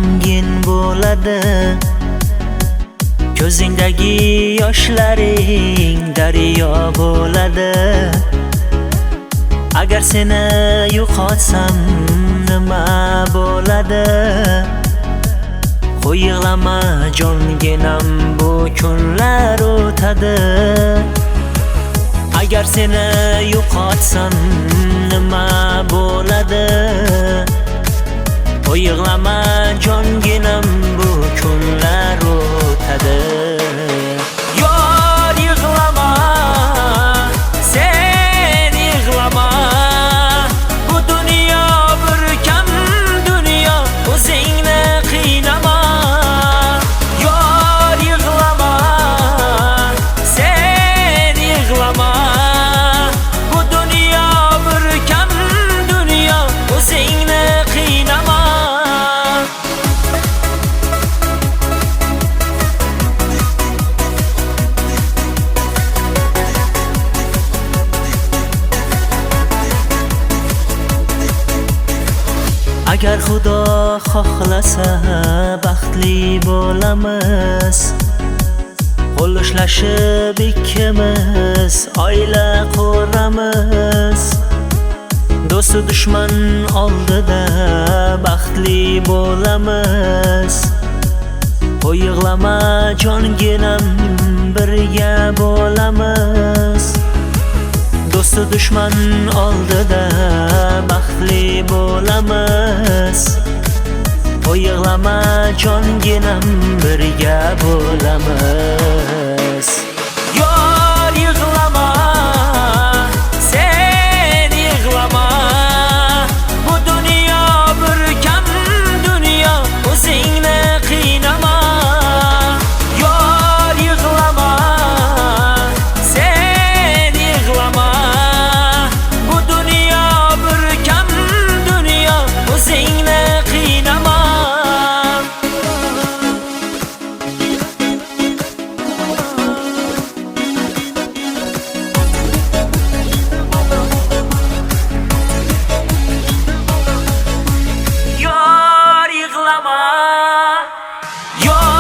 g'amgin bo'ladi. Ko'zingdagi yoshlaring daryo bo'ladi. Agar seni yo'qotsam nima bo'ladi? Qo'y yig'lama jonginam, bu kunlar o'tadi. Agar seni yo'qotsam nima bo'ladi? Qo'y yig'lama jonginam, bu kunlar o'tadi. Yor yig'lama, sen yig'lama. Bu dunyo bir kam dunyo, o'zingni qiynama. Yor yig'lama, sen yig'lama. Bu dunyo bir kam dunyo, o'zingni qiynama. Agar Xudo xohlasa baxtli bo'lamiz. Qo'l ushlashib ikkimiz oila quramiz. Do'stu dushman oldida baxtli bo'lamiz. Qo'y yig'lama jonginam, birga bo'lamiz. Do'stu dushman oldida baxtli bo'lamiz. Qo'y yig'lama jonginam, birga bo'lamiz. Yor yig'lama, sen yig'lama. Bu dunyo bir kam dunyo, o'zingni qiynama. Yor yig'lama, sen yig'lama. Bu dunyo bir kam dunyo, o'zingni qiynama. Yor yig'lama, yor